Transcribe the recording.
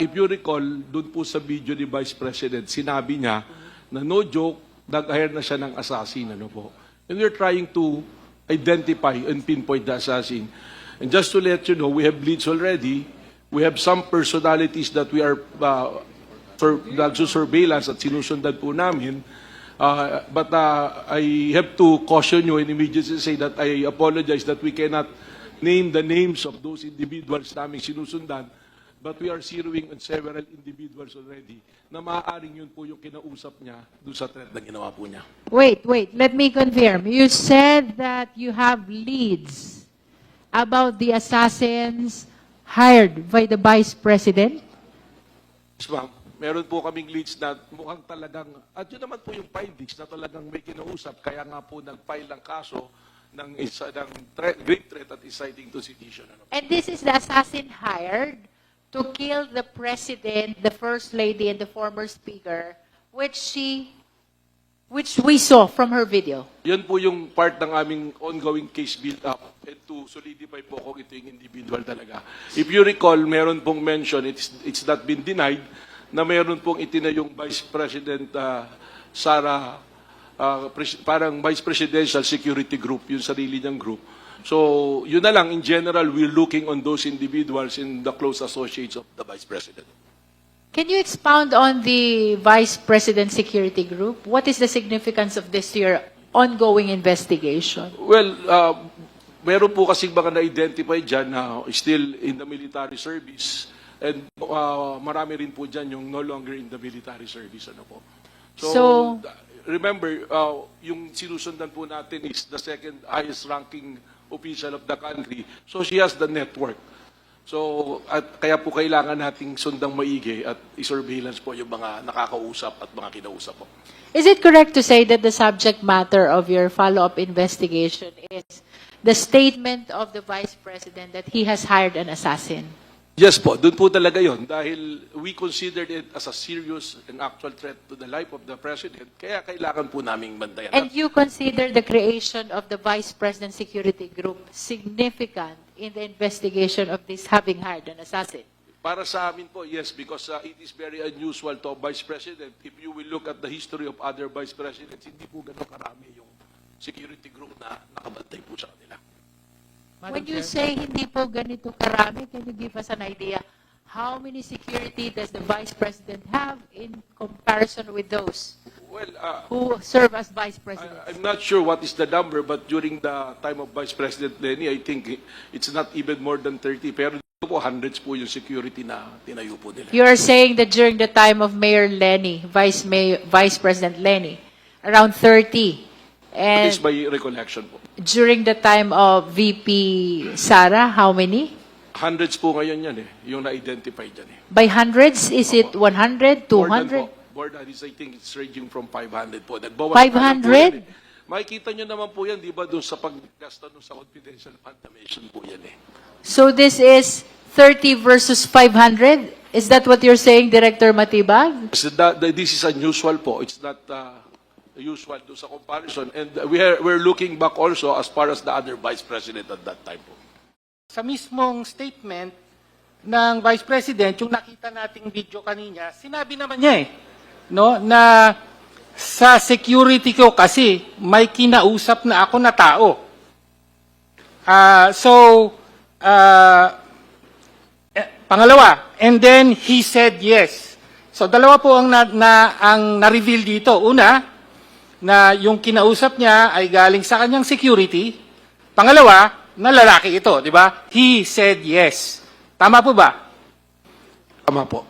if you recall, doon po sa video ni Vice President, sinabi niya na no joke, nag-hire na siya ng assassin. Ano po? And we're trying to identify and pinpoint the assassin. And just to let you know, we have leads already. We have some personalities that we are surveillance at sinusundan po namin. But I have to caution you and immediately say that I apologize that we cannot name the names of those individuals namin sinusundan. But we are zeroing on several individuals already na maaaring yun po yung kinausap niya doon sa threat na ginawa po niya. Wait. Let me confirm. You said that you have leads about the assassins hired by the Vice President? Yes, ma'am. Meron po kaming leads na mukhang talagang, at yun naman po yung findings na talagang may kinausap, kaya nga po nag-file ng kaso ng great threat at inciting to sedition. And this is the assassin hired to kill the President, the First Lady, and the former Speaker, which we saw from her video. Yan po yung part ng aming ongoing case build-up and to solidify po kung ito yung individual talaga. If you recall, meron pong mention, it's not been denied, na meron pong itinayong Vice President Sara, parang Vice Presidential Security Group, yung sarili niyang group. So, yun na lang, in general, we're looking on those individuals in the close associates of the Vice President. Can you expound on the Vice President Security Group? What is the significance of this to your ongoing investigation? Well, meron po kasing mga na-identify dyan na still in the military service. And marami rin po dyan yung no longer in the military service. Ano po. So remember, yung sinusundan po natin is the second highest ranking official of the country. So she has the network. So kaya po kailangan nating sundang maigi at i-surveillance po yung mga nakakausap at mga kinausap po. Is it correct to say that the subject matter of your follow-up investigation is the statement of the Vice President that he has hired an assassin? Yes po, doon po talaga yon dahil we considered it as a serious and actual threat to the life of the President, kaya kailangan po naming bantayan. And you consider the creation of the Vice President Security Group significant in the investigation of this having hired an assassin? Para sa amin po, yes, because it is very unusual to a Vice President. If you will look at the history of other Vice Presidents, hindi po gano'ng karami yung security group na nakabantay po sa kanila. When you say hindi po ganito karami, can you give us an idea how many security does the Vice President have in comparison with those who serve as Vice President? I'm not sure what is the number, but during the time of Vice President Lenny, I think it's not even more than 30. Pero dito po, hundreds po yung security na tinayo po nila. You are saying that during the time of Mayor Lenny, Vice President Lenny, around 30. And That is my recollection po. during the time of VP Sara, how many? Hundreds po ngayon yan yung na-identify dyan By hundreds? Is it 100, 200? More than I think it's ranging from 500 po. Nagbawas 500? Makikita nyo naman po yan, di ba, doon sa paggasta doon sa confidential information po yan So this is 30 versus 500? Is that what you're saying, Director Matibag? So this is unusual po. It's not usual do sa comparison. And we're looking back also as far as the other Vice President at that time po. Sa mismong statement ng Vice President, yung nakita nating video kanina, sinabi naman niya no, na sa security ko kasi may kinausap na ako na tao. Pangalawa, and then he said yes. So dalawa po ang na-reveal dito. Una, na yung kinausap niya ay galing sa kanyang security. Pangalawa, na lalaki ito, di ba? He said yes. Tama po ba? Tama po.